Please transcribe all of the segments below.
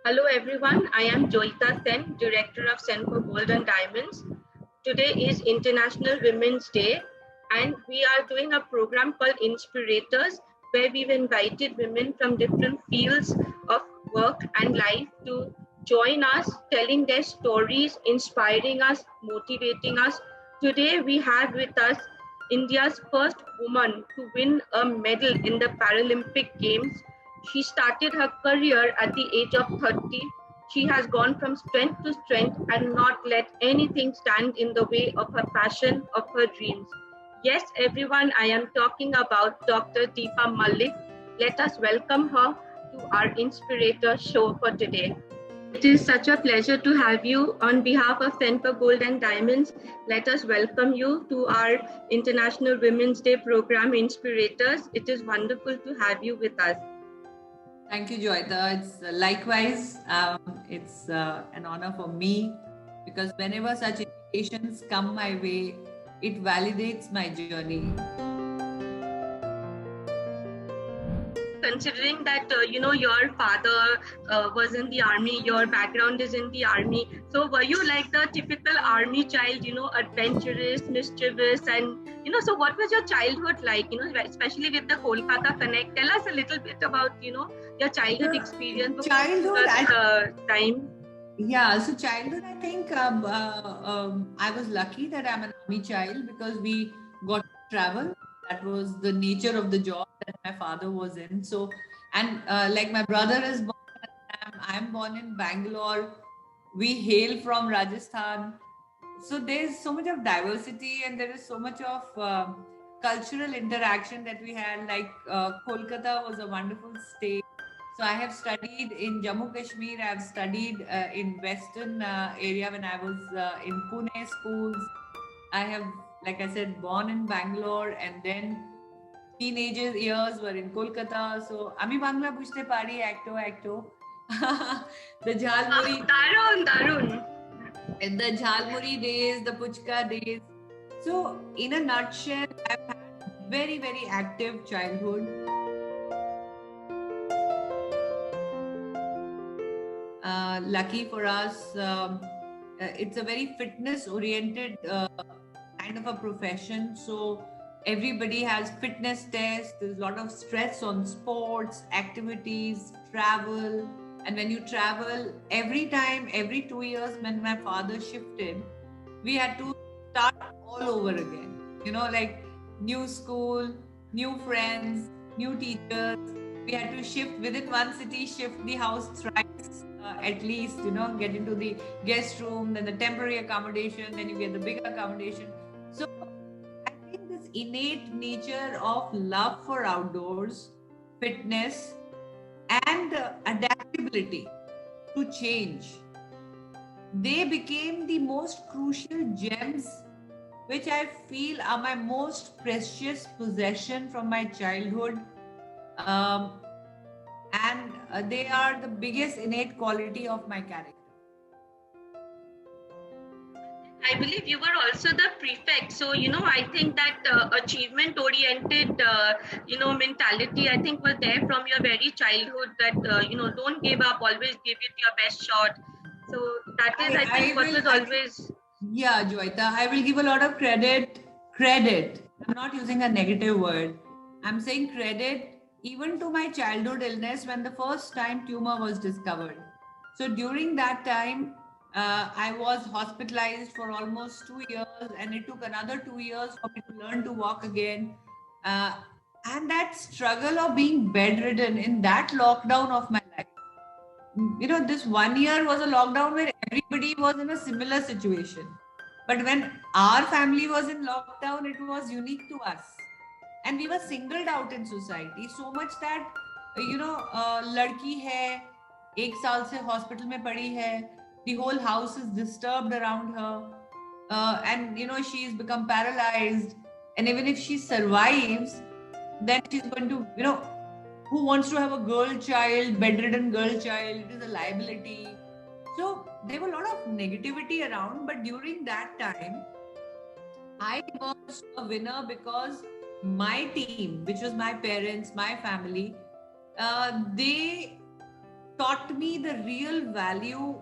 Hello everyone, I am Joyita Sen, Director of Sen for Gold and Diamonds. Today is International Women's Day and we are doing a program called Inspirators where we've invited women from different fields of work and life to join us, telling their stories, inspiring us, motivating us. Today we have with us India's first woman to win a medal in the Paralympic Games. She started her career at the age of 30. She has gone from strength to strength and not let anything stand in the way of her passion, of her dreams. Yes, everyone, I am talking about Dr. Deepa Malik. Let us welcome her to our Inspirator show for today. It is such a pleasure to have you on behalf of Sen for Gold and Diamonds. Let us welcome you to our International Women's Day program, Inspirators. It is wonderful to have you with us. Thank you, Joyita. It's likewise, it's an honor for me because whenever such invitations come my way, it validates my journey. Considering that your father was in the army, your background is in the army, so were you like the typical army child, adventurous, mischievous, and so what was your childhood like, especially with the Kolkata connect? Tell us a little bit about your childhood experience before time. Yeah, so childhood, I think I was lucky that I'm an army child because we got to travel. That was the nature of the job that my father was in. So, and like my brother is born, I'm born in Bangalore. We hail from Rajasthan. So there's so much of diversity and there is so much of cultural interaction that we had. Like Kolkata was a wonderful state. So I have studied in Jammu Kashmir. I have studied in Western area when I was in Pune schools. I have, like I said, born in Bangalore and then teenager years were in Kolkata. So Ami Bangla Bujhte Pari, acto. The Jhalmuri. Darun, Darun. And the Jhalmuri days, the Puchka days. So, in a nutshell, I've had very, very active childhood. Lucky for us, it's a very fitness oriented kind of a profession. So, everybody has fitness tests, there's a lot of stress on sports, activities, travel. And when you travel, every time, every 2 years, when my father shifted, we had to start all over again. Like new school, new friends, new teachers. We had to shift within one city, shift the house thrice at least, get into the guest room, then the temporary accommodation, then you get the big accommodation. So I think this innate nature of love for outdoors, fitness, and adaptability to change, they became the most crucial gems which I feel are my most precious possession from my childhood. Um, and they are the biggest innate quality of my character. I believe you were also the prefect. So, I think that achievement oriented, mentality, I think was there from your very childhood that, don't give up, always give it your best shot. So, that is, I think, what was always. Yeah, Joyita, I will give a lot of credit. Credit. I'm not using a negative word. I'm saying credit even to my childhood illness when the first time tumor was discovered. So during that time, I was hospitalized for almost 2 years, and it took another 2 years for me to learn to walk again. Uh, and that struggle of being bedridden in that lockdown of my life, this 1 year was a lockdown where everybody was in a similar situation. But when our family was in lockdown, it was unique to us. And we were singled out in society so much that, ladki hai, ek saal se hospital mein padi hai, the whole house is disturbed around her. And, she's become paralyzed. And even if she survives, then she's going to, who wants to have a girl child, bedridden girl child? It is a liability. So there were a lot of negativity around, but during that time, I was a winner because my team, which was my parents, my family, they taught me the real value,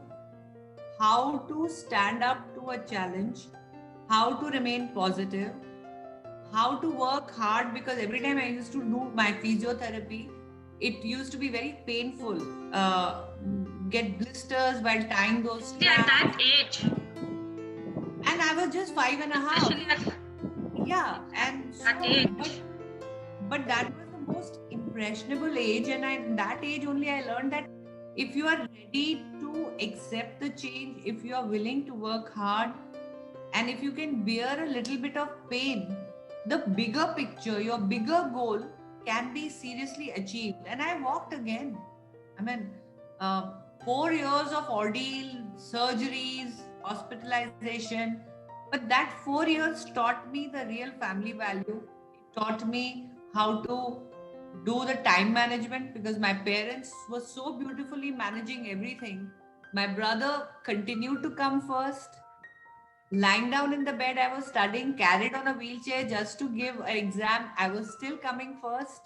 how to stand up to a challenge, how to remain positive, how to work hard, because every time I used to do my physiotherapy, it used to be very painful. Get blisters while tying those Especially at that age. And I was just 5.5. Especially at Yeah, and so, that age. but that was the most impressionable age, and in that age only I learned that if you are ready to accept the change, if you are willing to work hard, and if you can bear a little bit of pain, the bigger picture, your bigger goal can be seriously achieved. And I walked again. I mean, 4 years of ordeal, surgeries, hospitalization, but that 4 years taught me the real family value. It taught me how to do the time management, because my parents were so beautifully managing everything. My brother continued to come first. Lying down in the bed, I was studying, carried on a wheelchair just to give an exam. I was still coming first.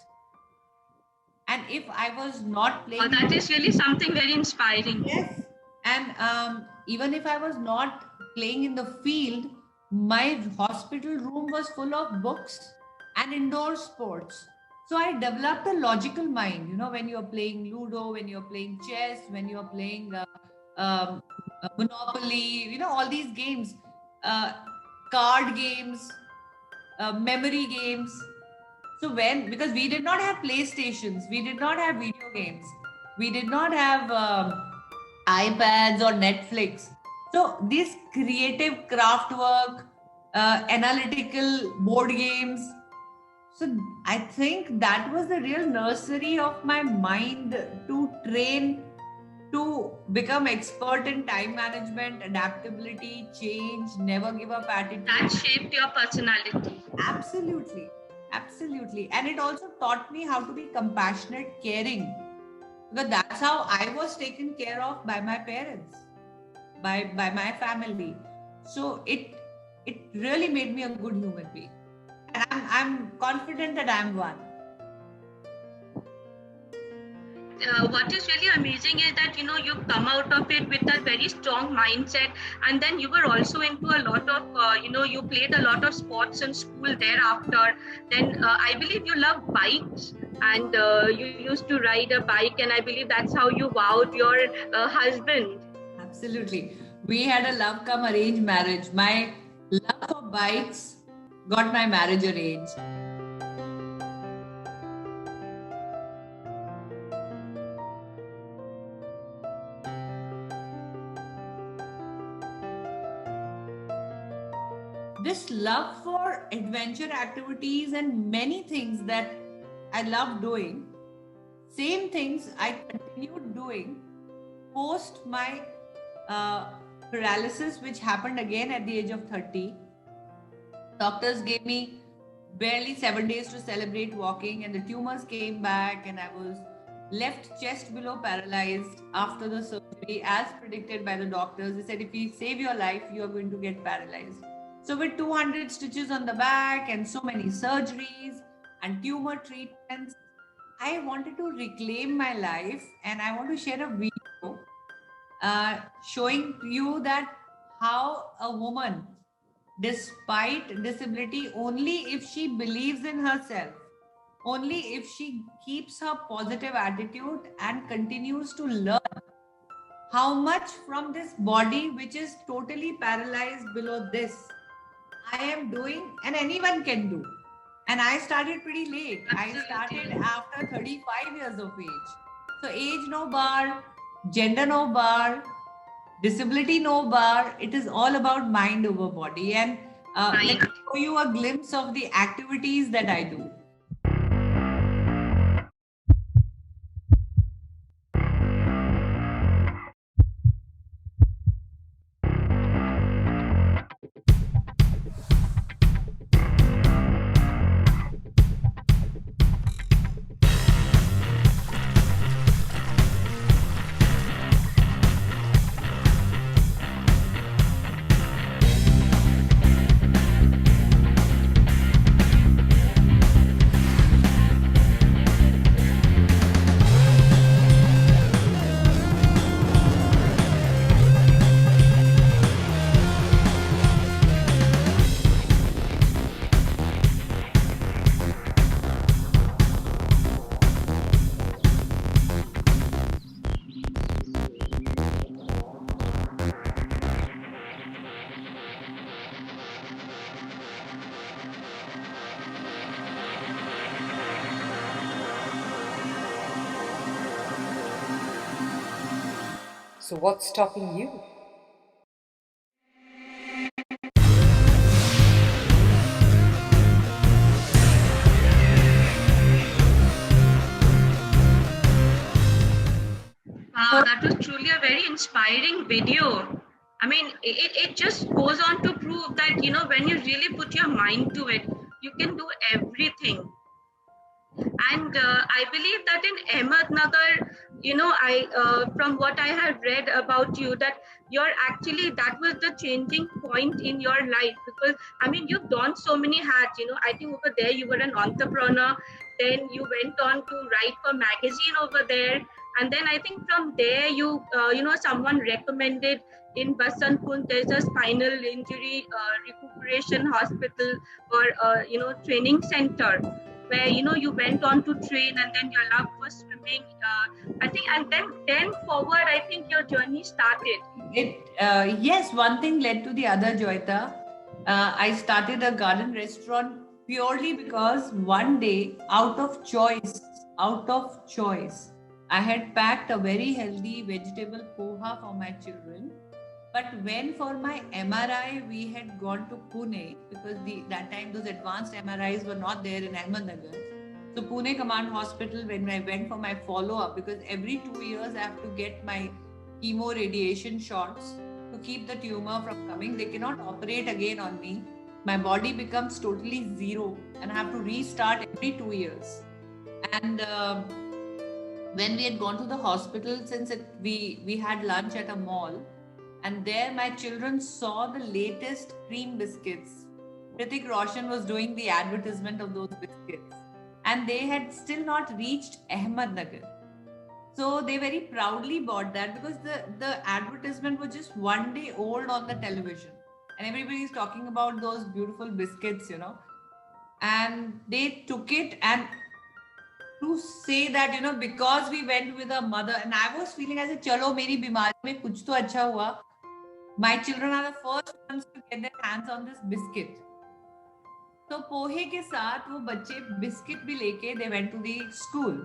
And if I was not playing... that is really something very inspiring. Yes. And even if I was not playing in the field, my hospital room was full of books and indoor sports. So I developed a logical mind, when you're playing Ludo, when you're playing chess, when you're playing Monopoly, all these games, card games, memory games. So because we did not have PlayStations, we did not have video games, we did not have iPads or Netflix. So these creative craft work, analytical board games. So I think that was the real nursery of my mind to train to become expert in time management, adaptability, change, never give up attitude. That shaped your personality. Absolutely. Absolutely. And it also taught me how to be compassionate, caring, because that's how I was taken care of by my parents, by my family. So it really made me a good human being. And I'm confident that I'm one. What is really amazing is that you come out of it with a very strong mindset, and then you were also into a lot of you played a lot of sports in school thereafter. Then I believe you love bikes, and you used to ride a bike, and I believe that's how you wowed your husband. Absolutely. We had a love come arranged marriage. My love for bikes got my marriage arranged. This love for adventure activities and many things that I love doing, same things I continued doing post my paralysis, which happened again at the age of 30. Doctors gave me barely 7 days to celebrate walking, and the tumors came back, and I was left chest below paralyzed after the surgery, as predicted by the doctors. They said, if we save your life, you are going to get paralyzed. So with 200 stitches on the back and so many surgeries and tumor treatments, I wanted to reclaim my life, and I want to share a video showing you that how a woman, despite disability, only if she believes in herself, only if she keeps her positive attitude and continues to learn how much from this body, which is totally paralyzed below this, I am doing, and anyone can do. And I started pretty late. Absolutely. I started after 35 years of age. So age no bar, gender no bar, disability no bar. It is all about mind over body. And let me show you a glimpse of the activities that I do. So what's stopping you? Wow, that was truly a very inspiring video. I mean, it just goes on to prove that, when you really put your mind to it, you can do everything. And I believe that in Ahmednagar, from what I have read about you, that that was the changing point in your life. Because I mean, you've done so many hats. I think over there you were an entrepreneur. Then you went on to write for magazine over there, and then I think from there someone recommended in Basantpur there's a spinal injury recuperation hospital or training center where you went on to train, and then your love for swimming, I think, and then forward I think your journey started. Yes, one thing led to the other, Joyita. I started a garden restaurant purely because one day, out of choice, I had packed a very healthy vegetable poha for my children. But when for my MRI we had gone to Pune, because that time those advanced MRIs were not there in Ahmednagar. So Pune Command Hospital, when I went for my follow-up, because every 2 years I have to get my chemo radiation shots to keep the tumor from coming. They cannot operate again on me. My body becomes totally zero and I have to restart every 2 years. And when we had gone to the hospital, since we had lunch at a mall, and there my children saw the latest cream biscuits. Hrithik Roshan was doing the advertisement of those biscuits, and they had still not reached Ahmednagar. So they very proudly bought that because the advertisement was just one day old on the television, and everybody is talking about those beautiful biscuits, and they took it. And to say that, because we went with a mother, and I was feeling as a chalo meri bimari mein kuch to acha hua. My children are the first ones to get their hands on this biscuit. So पोहे के साथ वो बच्चे biscuit भी लेके they went to the school,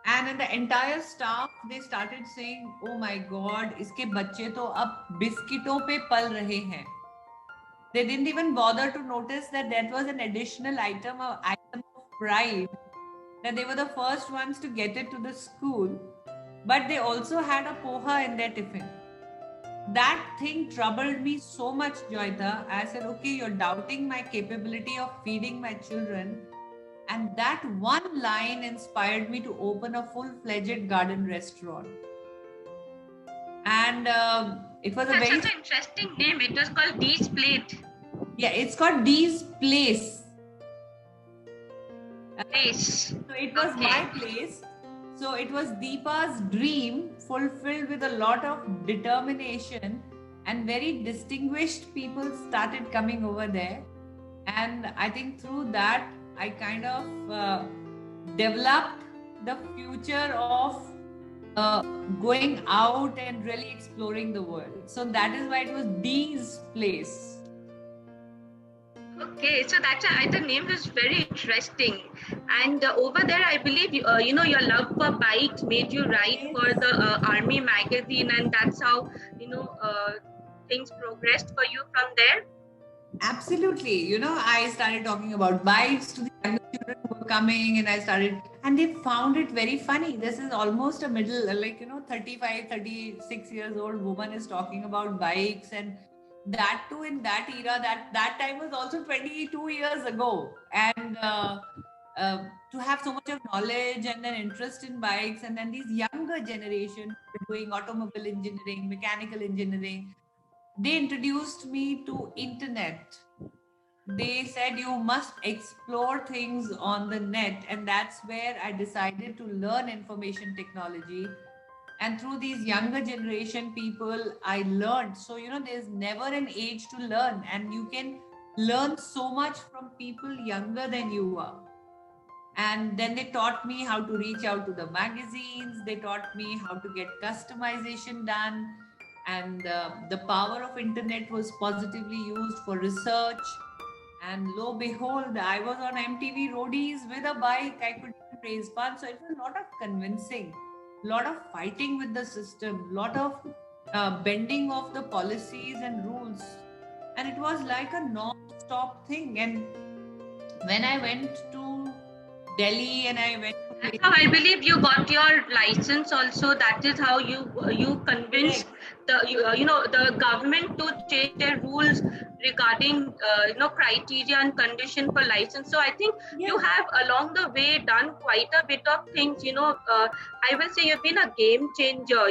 and in the entire staff they started saying, oh my god, इसके बच्चे तो अब बिस्किटों पे पल रहे हैं. They didn't even bother to notice that that was an additional item of pride, that they were the first ones to get it to the school, but they also had a poha in their tiffin. That thing troubled me so much, Joyita. I said, okay, you're doubting my capability of feeding my children. And that one line inspired me to open a full-fledged garden restaurant. And it was That's such an interesting name. It was called Dee's Plate. Yeah, it's called Dee's Place. Place. So it was my place. So it was Deepa's dream fulfilled with a lot of determination, and very distinguished people started coming over there. And I think through that, I kind of developed the future of going out and really exploring the world. So that is why it was Dee's Place. Okay, so the name was very interesting. And over there, I believe your love for bikes made you write for the Army magazine, and that's how things progressed for you from there. Absolutely. I started talking about bikes to the younger children who were coming, and they found it very funny. This is almost a middle, 35, 36 years old woman is talking about bikes, and that too in that era. That time was also 22 years ago, and to have so much of knowledge and an interest in bikes, and then these younger generation doing automobile engineering, mechanical engineering, they introduced me to internet. They said you must explore things on the net, and that's where I decided to learn information technology. And through these younger generation people, I learned. So there's never an age to learn, and you can learn so much from people younger than you are. And then they taught me how to reach out to the magazines. They taught me how to get customization done, and the power of internet was positively used for research. And lo behold, I was on MTV Roadies with a bike. I could raise funds. So it was a lot of convincing, a lot of fighting with the system, a lot of bending of the policies and rules, and it was like a non-stop thing. And when I went to Delhi and I went to That's how I believe you got your license. Also, that is how you convinced the government to change their rules regarding criteria and condition for license. So I think you yeah, have along the way done quite a bit of things. I will say you've been a game changer.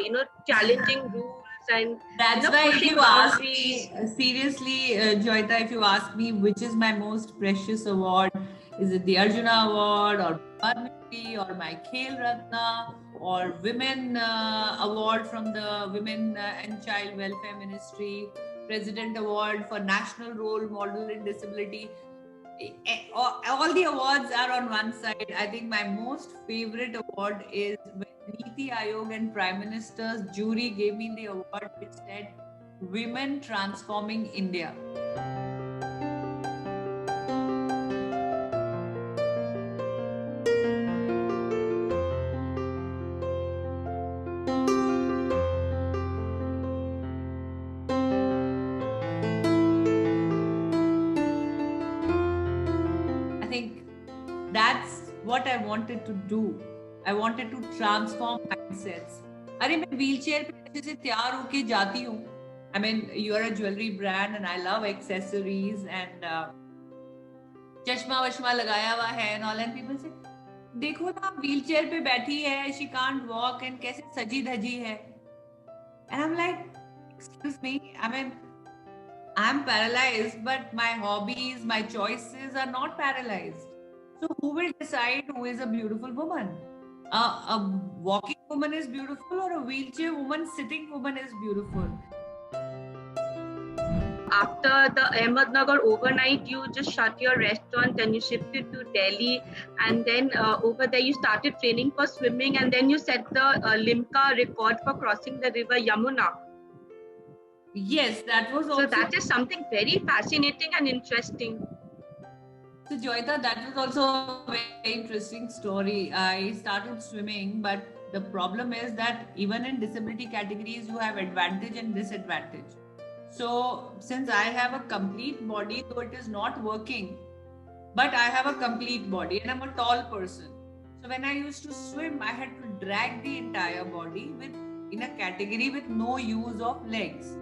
Challenging rules and that's why if pushing you ask boundaries. me seriously, Joyita, if you ask me which is my most precious award, is it the Arjuna Award or Padma Shri or my Khel Ratna or Women Award from the Women and Child Welfare Ministry, President Award for National Role Model in Disability. All the awards are on one side. I think my most favorite award is when Niti Aayog and Prime Minister's jury gave me the award which said Women Transforming India. I think that's what I wanted to do. I wanted to transform mindsets. अरे मैं wheelchair पे अच्छे से तैयार होके जाती हूँ. I mean, you're a jewelry brand and I love accessories and चश्मा वश्मा लगाया हुआ है and all, and people say देखो ना व्हीलचेयर पे बैठी है, she can't walk and कैसे सजी धजी है. And I'm like, excuse me, I mean, I'm paralyzed, but my hobbies, my choices are not paralyzed. So who will decide who is a beautiful woman? A walking woman is beautiful, or a wheelchair woman, sitting woman is beautiful. After the Ahmednagar overnight, you just shut your restaurant and you shifted to Delhi, and then over there you started training for swimming, and then you set the Limca record for crossing the river Yamuna. Yes, that was also. So that is something very fascinating and interesting. So Joyita, that was also a very interesting story. I started swimming, but the problem is that even in disability categories, you have advantage and disadvantage. So since I have a complete body, though it is not working, but I have a complete body and I'm a tall person. So when I used to swim, I had to drag the entire body in a category with no use of legs.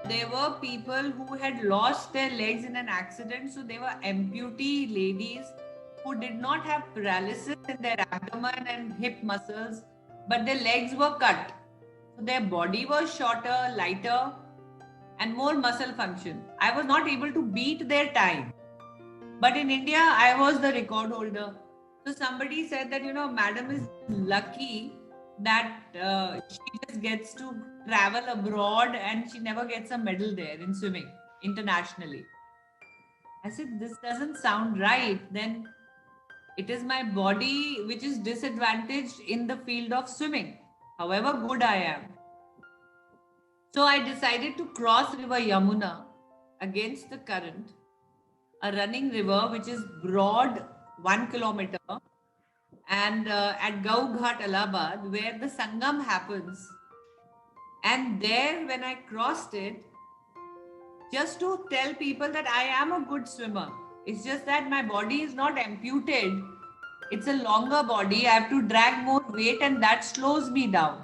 There were people who had lost their legs in an accident, so they were amputee ladies who did not have paralysis in their abdomen and hip muscles, but their legs were cut. So their body was shorter, lighter, and more muscle function. I was not able to beat their time. But in India, I was the record holder. So somebody said that, madam is lucky that she just gets to travel abroad and she never gets a medal there in swimming internationally. I said, this doesn't sound right. Then it is my body which is disadvantaged in the field of swimming, however good I am. So I decided to cross river Yamuna against the current, a running river which is broad 1 kilometer, and at Gau Ghat, Allahabad, where the Sangam happens. And there, when I crossed it, just to tell people that I am a good swimmer, it's just that my body is not amputated. It's a longer body. I have to drag more weight, and that slows me down.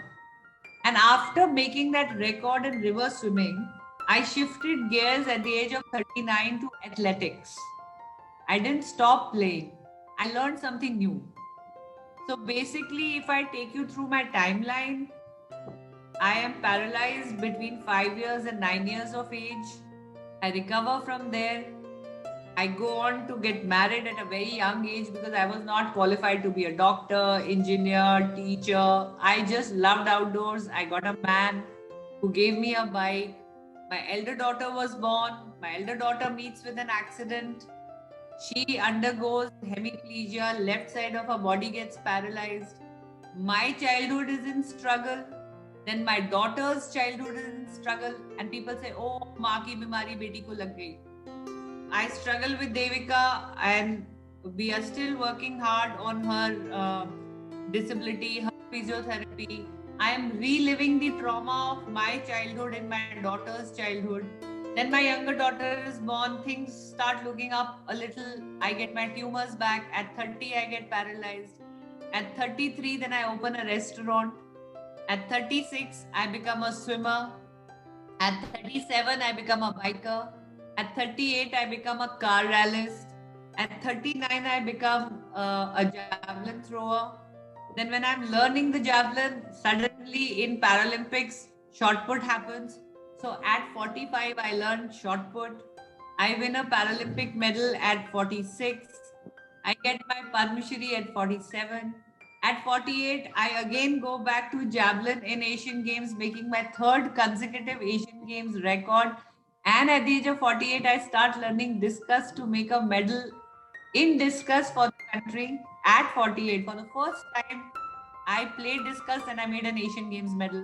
And after making that record in river swimming, I shifted gears at the age of 39 to athletics. I didn't stop playing. I learned something new. So basically, if I take you through my timeline, I am paralyzed between 5 years and 9 years of age. I recover from there. I go on to get married at a very young age because I was not qualified to be a doctor, engineer, teacher. I just loved outdoors. I got a man who gave me a bike. My elder daughter was born. My elder daughter meets with an accident. She undergoes hemiplegia, left side of her body gets paralyzed. My childhood is in struggle. Then my daughter's childhood is in struggle, and people say, "Oh, maa ki bimari beti ko lag gayi." I struggle with Devika, and we are still working hard on her disability, her physiotherapy. I am reliving the trauma of my childhood in my daughter's childhood. Then my younger daughter is born, things start looking up a little. I get my tumors back. At 30, I get paralyzed. At 33, then I open a restaurant. At 36, I become a swimmer. At 37, I become a biker. At 38, I become a car rallyist. At 39, I become a javelin thrower. Then when I'm learning the javelin, suddenly in Paralympics, shot put happens. So at 45, I learned shot put. I win a Paralympic medal at 46. I get my Padma Shri at 47. At 48, I again go back to javelin in Asian Games, making my third consecutive Asian Games record. And at the age of 48, I start learning discus to make a medal in discus for the country. At 48, for the first time, I played discus and I made an Asian Games medal.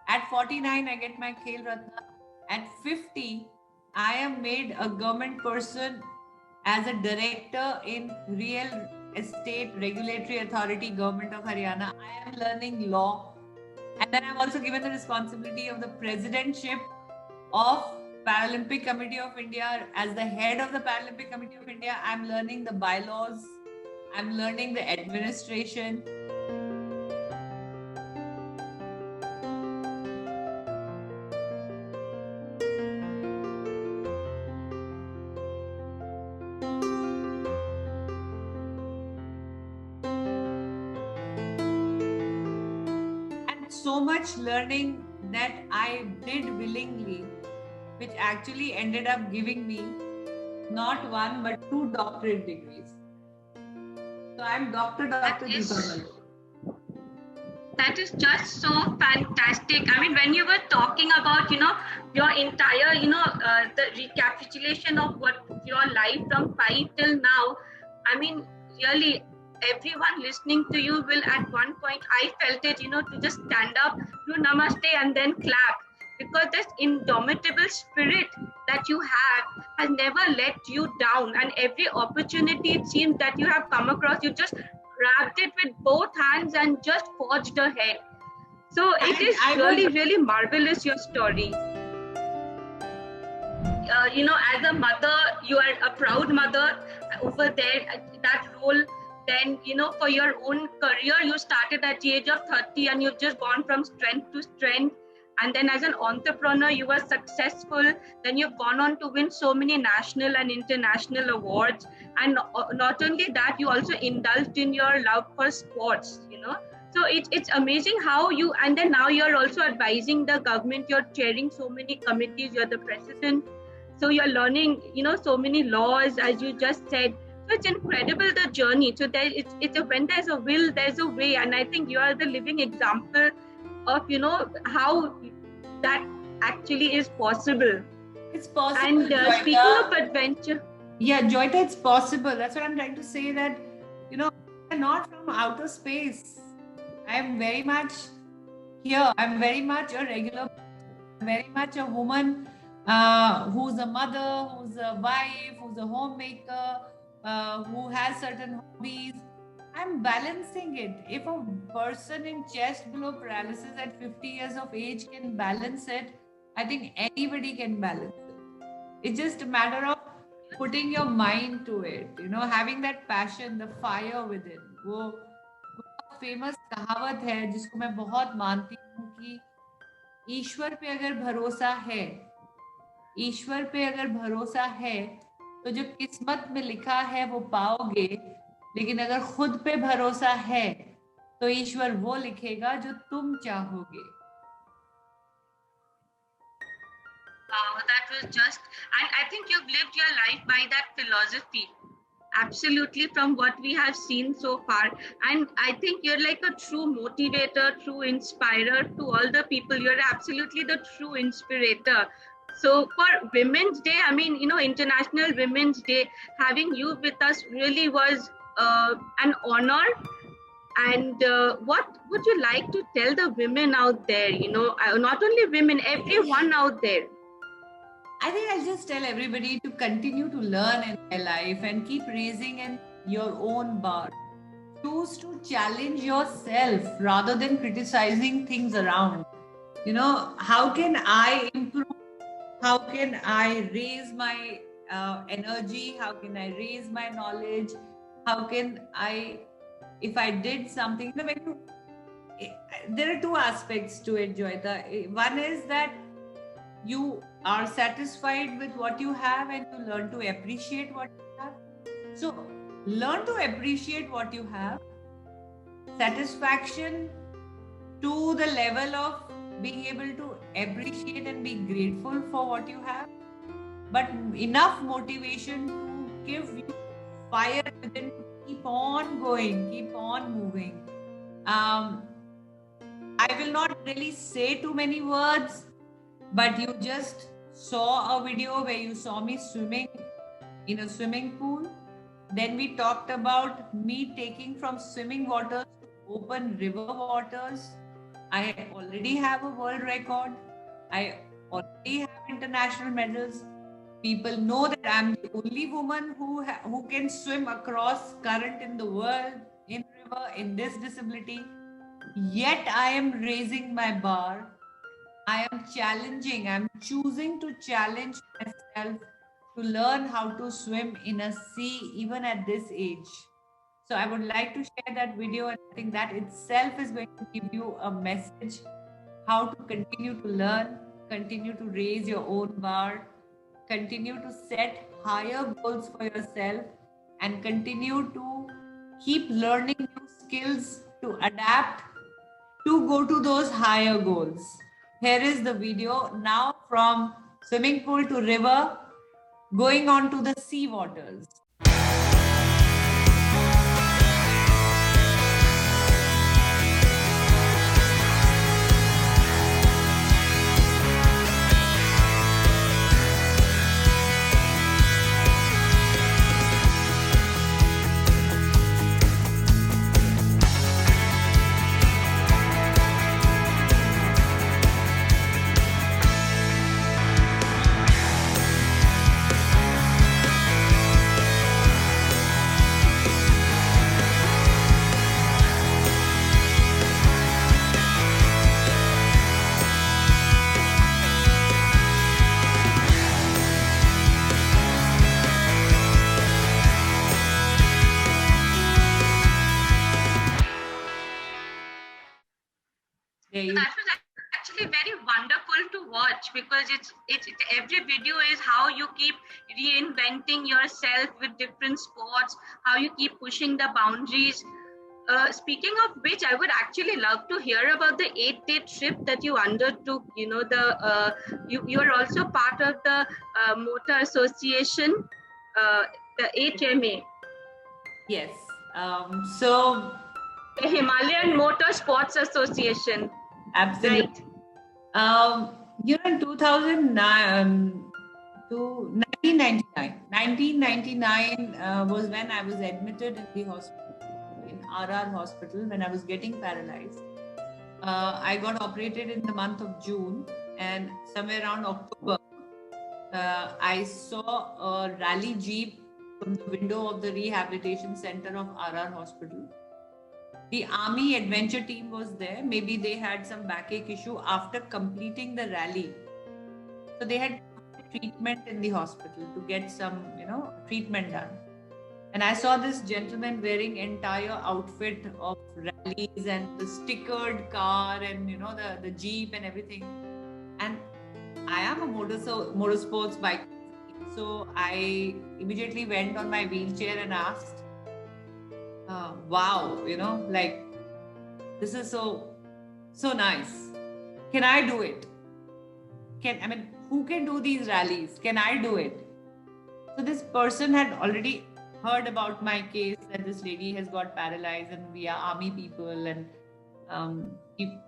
At 49, I get my Khel Ratna. At 50, I am made a government person as a director in Real Estate Regulatory Authority, Government of Haryana. I am learning law. And then I'm also given the responsibility of the presidentship of Paralympic Committee of India. As the head of the Paralympic Committee of India, I'm learning the bylaws. I'm learning the administration. So much learning that I did willingly, which actually ended up giving me not one but 2 doctorate degrees. So I'm Dr. Deepa. That is just so fantastic. I mean, when you were talking about, your entire, the recapitulation of what your life from 5 till now, I mean, really, everyone listening to you will at one point, I felt it, to just stand up, do namaste and then clap, because this indomitable spirit that you have has never let you down, and every opportunity it seems that you have come across, you just grabbed it with both hands and just forged ahead. So it is really marvelous, your story. As a mother, you are a proud mother over there, that role. Then, for your own career, you started at the age of 30 and you've just gone from strength to strength. And then as an entrepreneur, you were successful. Then you've gone on to win so many national and international awards. And not only that, you also indulged in your love for sports, So it's amazing how you, and then now you're also advising the government, you're chairing so many committees, you're the president. So you're learning, so many laws, as you just said. So it's incredible, the journey. So when there's a will, there's a way. And I think you are the living example of, how that actually is possible. It's possible. And speaking of adventure. Yeah, Joyita, it's possible. That's what I'm trying to say, that, I'm not from outer space. I'm very much here. I'm very much a regular, very much a woman who's a mother, who's a wife, who's a homemaker, who has certain hobbies. I'm balancing it. If a person in chest below paralysis at 50 years of age can balance it, I think anybody can balance it. It's just a matter of putting your mind to it, having that passion, the fire within. वो famous कहावत है जिसको मैं बहुत मानती हूँ कि ईश्वर पे अगर भरोसा है तो जो किस्मत में लिखा है वो पाओगे, लेकिन अगर खुद पे भरोसा है तो ईश्वर वो लिखेगा जो तुम चाहोगे. Wow, that was just, and I think you've lived your life by that philosophy. Absolutely, from what we have seen so far. And I think you're like a true motivator, true inspirer to all the people. You're absolutely the true inspirator. So for Women's Day, I mean, International Women's Day, having you with us really was an honor. And what would you like to tell the women out there? Not only women, everyone out there. I think I'll just tell everybody to continue to learn in their life and keep raising in your own bar. Choose to challenge yourself rather than criticizing things around. How can I improve? How can I raise my energy? How can I raise my knowledge? How can I, if I did something, there are two aspects to it, Joyita. One is that you are satisfied with what you have and you learn to appreciate what you have. So learn to appreciate what you have. Satisfaction to the level of being able to appreciate and be grateful for what you have, but enough motivation to give you fire within to keep on going, keep on moving. I will not really say too many words, but you just saw a video where you saw me swimming in a swimming pool. Then we talked about me taking from swimming waters to open river waters. I already have a world record. I already have international medals. People know that I'm the only woman who can swim across current in the world, in river, in this disability. Yet I am raising my bar. I am challenging, I'm choosing to challenge myself to learn how to swim in a sea even at this age. So I would like to share that video, and I think that itself is going to give you a message how to continue to learn, continue to raise your own bar, continue to set higher goals for yourself, and continue to keep learning new skills to adapt to go to those higher goals. Here is the video now from swimming pool to river, going on to the sea waters. That was actually very wonderful to watch, because it's every video is how you keep reinventing yourself with different sports, how you keep pushing the boundaries. Speaking of which, I would actually love to hear about the 8-day trip that you undertook. You are also part of the Motor Association, the HMA. Yes. So the Himalayan Motor Sports Association. Absolutely. Right. In 2009 to 1999 was when I was admitted in the hospital, in RR hospital, when I was getting paralyzed. I got operated in the month of June, and somewhere around October, I saw a rally jeep from the window of the rehabilitation center of RR hospital. The Army adventure team was there. Maybe they had some backache issue after completing the rally. So they had treatment in the hospital to get some, treatment done. And I saw this gentleman wearing entire outfit of rallies and the stickered car and, the Jeep and everything. And I am a motorsports bike. So I immediately went on my wheelchair and asked, wow, this is so nice. Can I do it? Who can do these rallies? Can I do it? So this person had already heard about my case, that this lady has got paralyzed and we are army people, and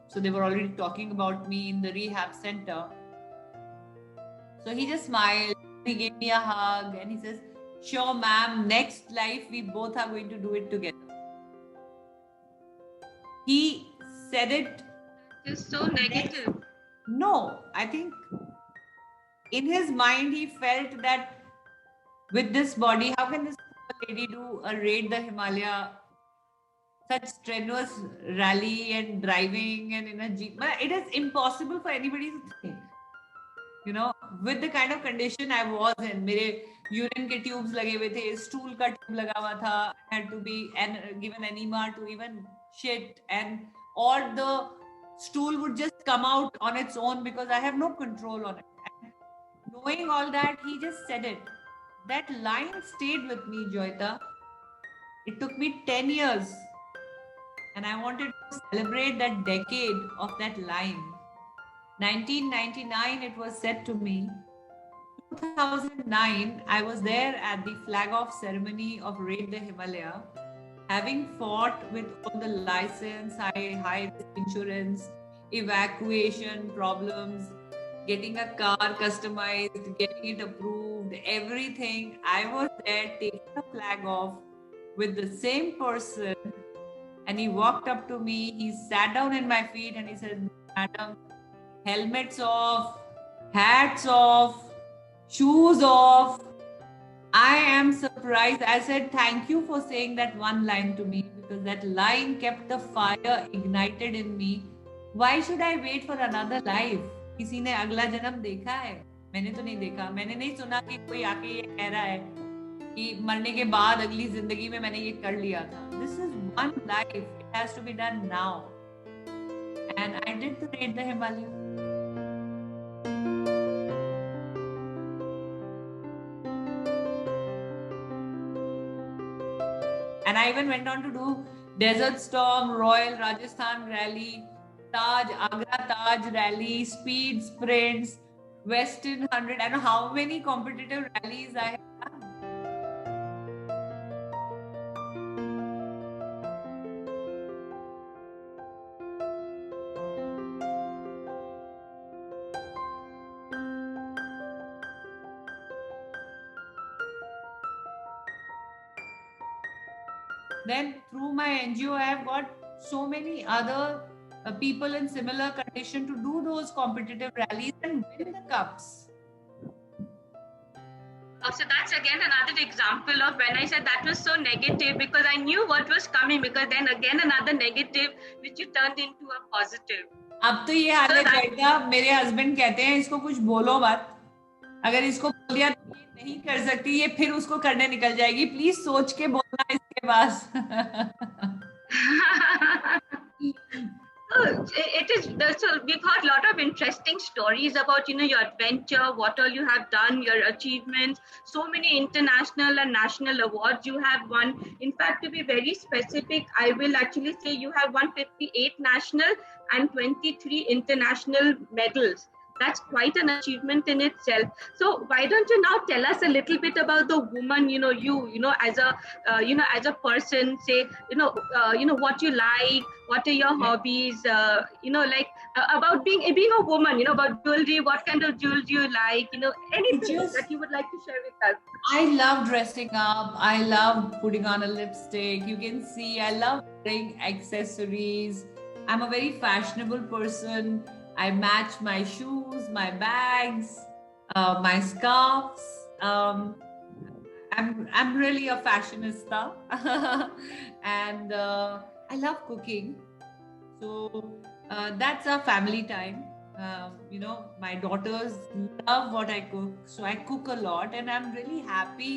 so they were already talking about me in the rehab center. So he just smiled, he gave me a hug, and he says, "Sure, ma'am, next life we both are going to do it together." He said it. It's so negative. No, I think in his mind he felt that with this body, how can this lady do a raid the Himalaya, such strenuous rally and driving and in a jeep? But it is impossible for anybody to think. You know, with the kind of condition I was in, मेरे urine के tubes लगे हुए थे, stool का tube लगा हुआ था, I had to be given enema to even shit, and or the stool would just come out on its own because I have no control on it. And knowing all that, he just said it. That line stayed with me, Joyita. It took me 10 years, and I wanted to celebrate that decade of that line. 1999, it was said to me. 2009, I was there at the flag off ceremony of Raid the Himalaya, having fought with all the license, high insurance, evacuation problems, getting a car customized, getting it approved, everything. I was there taking the flag off with the same person, and he walked up to me, he sat down in my feet and he said, "Madam, helmets off, hats off, shoes off." I am surprised. I said, "Thank you for saying that one line to me, because that line kept the fire ignited in me. Why should I wait for another life? किसी ने अगला जन्म देखा है? मैंने तो नहीं देखा. मैंने नहीं सुना कि कोई आके ये कह रहा है कि मरने के बाद अगली जिंदगी में मैंने ये कर लिया था. This is one life. It has to be done now. And I did the Raid the Himalaya. And I even went on to do Desert Storm, Royal Rajasthan Rally, Taj, Agra Taj Rally, Speed Sprints, Western 100. I don't know how many competitive rallies I have done. Then through my NGO, I have got so many other people in similar condition to do those competitive rallies and win the cups. So that's again another example of when I said that was so negative, because I knew what was coming, because then again another negative which you turned into a positive. अब तो ये हाल है, मेरे husband कहते हैं इसको कुछ बोलो मत, अगर इसको बोल दिया तो ये नहीं कर सकती, ये फिर उसको करने निकल जाएगी, प्लीज सोच के बोलना इसके पास. It is so we've heard a lot of interesting stories about your adventure, what all you have done, your achievements, so many international and national awards you have won. In fact, to be very specific, I will actually say you have won 58 national and 23 international medals. That's quite an achievement in itself. So why don't you now tell us a little bit about the woman, as a as a person, say, what you like, what are your hobbies, about being a woman, about jewelry, what kind of jewelry you like, anything that you would like to share with us. I love dressing up. I love putting on a lipstick. You can see I love wearing accessories. I'm a very fashionable person. I match my shoes, my bags, my scarves. I'm really a fashionista, and I love cooking. So that's a family time. My daughters love what I cook, so I cook a lot, and I'm really happy.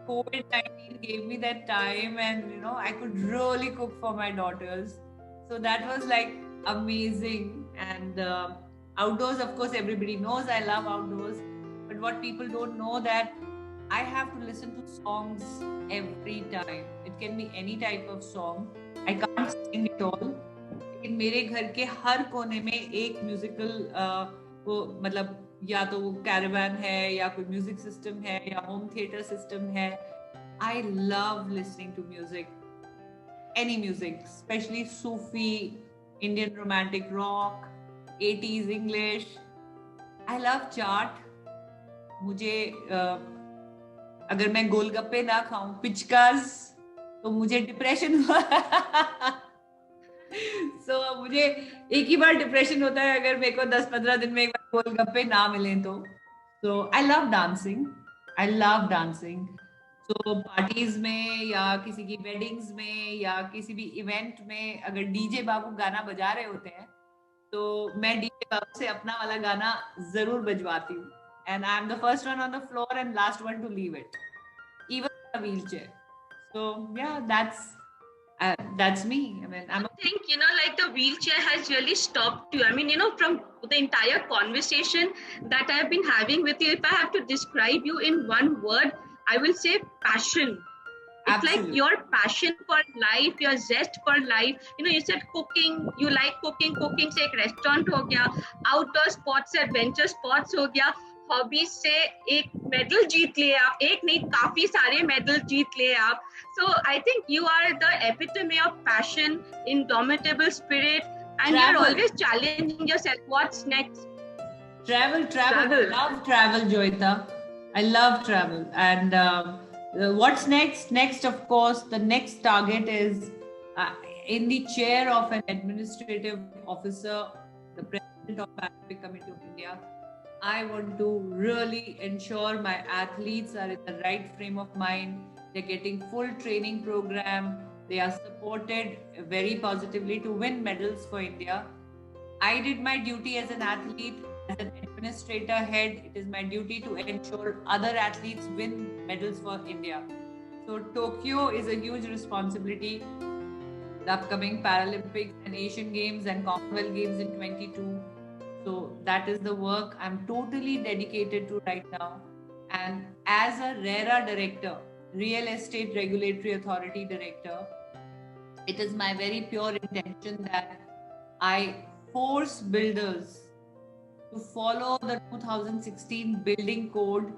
COVID-19 gave me that time, and I could really cook for my daughters. So that was like amazing. And outdoors, of course, everybody knows I love outdoors, but what people don't know that I have to listen to songs every time. It can be any type of song. I can't sing it all. लेकिन मेरे घर के हर कोने में एक musical मतलब या तो वो कैरावान है या कोई म्यूजिक सिस्टम है या होम थिएटर सिस्टम है. I love listening to music, any music, especially Sufi, Indian romantic rock, 80s English. I love chaat. मुझे अगर मैं गोलगप्पे ना खाऊं, पिचकास, तो मुझे डिप्रेशन हुआ. So मुझे एक ही बार डिप्रेशन होता है अगर मेरे को 10-15 दिन में एक बार गोलगप्पे ना मिले तो. So I love dancing. I love dancing. So parties में या किसी की weddings में या किसी भी event में अगर DJ बाबू गाना बजा रहे होते हैं तो मैं DJ बाबू से अपना वाला गाना जरूर बजवाती हूँ. And I'm the first one on the floor and last one to leave it, even in a wheelchair. So yeah, that's me. I mean, I think, like the wheelchair has really stopped you. I mean, from the entire conversation that I've been having with you, if I have to describe you in one word, I will say passion. It's Absolutely. Like your passion for life, your zest for life. You said cooking, you like cooking से एक restaurant हो गया, outdoor sports से adventure sports हो गया, hobbies से एक medal जीत लिए आप, एक नहीं काफी सारे medal जीत लिए आप. So I think you are the epitome of passion, indomitable spirit, and Travel. You're always challenging yourself. What's next? Travel. I love travel, Joyita. I love travel. And what's next? Next, of course, the next target is in the chair of an administrative officer, the president of Paralympic Committee of India. I want to really ensure my athletes are in the right frame of mind. They're getting full training program. They are supported very positively to win medals for India. I did my duty as an athlete, as an administrator head. It is my duty to ensure other athletes win medals for India. So Tokyo is a huge responsibility. The upcoming Paralympics and Asian Games and Commonwealth Games in 22. So that is the work I'm totally dedicated to right now. And as a RERA director, Real Estate Regulatory Authority director, it is my very pure intention that I force builders to follow the 2016 building code,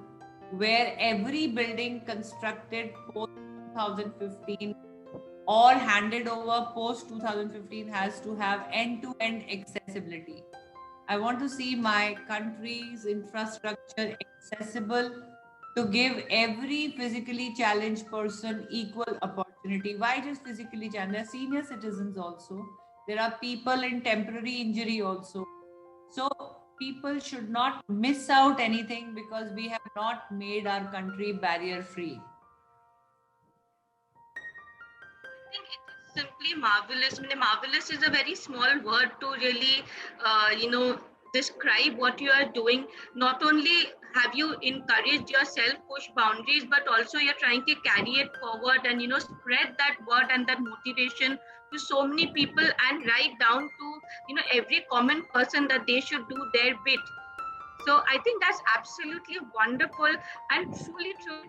where every building constructed post 2015 or handed over post 2015 has to have end-to-end accessibility. I want to see my country's infrastructure accessible to give every physically challenged person equal opportunity. Why just physically challenged? There are senior citizens also. There are people in temporary injury also. So people should not miss out anything because we have not made our country barrier free. I think it is simply marvelous. I mean, marvelous is a very small word to really, describe what you are doing. Not only have you encouraged yourself, push boundaries, but also you're trying to carry it forward and, spread that word and that motivation to so many people and right down to, every common person that they should do their bit. So I think that's absolutely wonderful and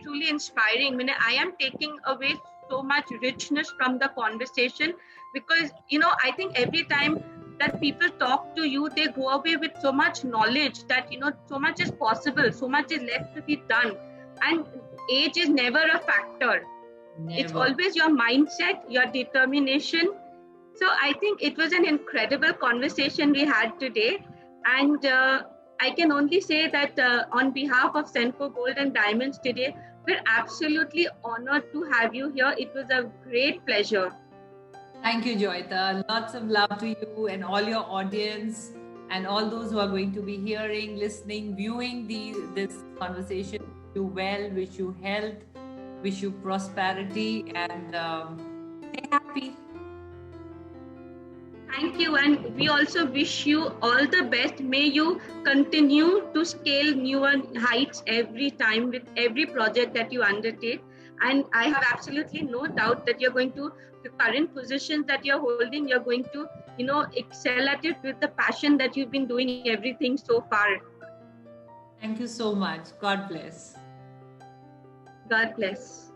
truly inspiring. I mean, I am taking away so much richness from the conversation because, I think every time that people talk to you, they go away with so much knowledge that, so much is possible, so much is left to be done. And age is never a factor. Never. It's always your mindset, your determination. So I think it was an incredible conversation we had today. And I can only say that on behalf of Senco Gold and Diamonds today, we're absolutely honored to have you here. It was a great pleasure. Thank you, Joyita. Lots of love to you and all your audience and all those who are going to be hearing, listening, viewing this conversation. Wish you well, wish you health, wish you prosperity, and stay happy. Thank you, and we also wish you all the best. May you continue to scale newer heights every time with every project that you undertake. And I have absolutely no doubt that you're going to, the current positions that you're holding, you're going to, excel at it with the passion that you've been doing everything so far. Thank you so much. God bless. God bless.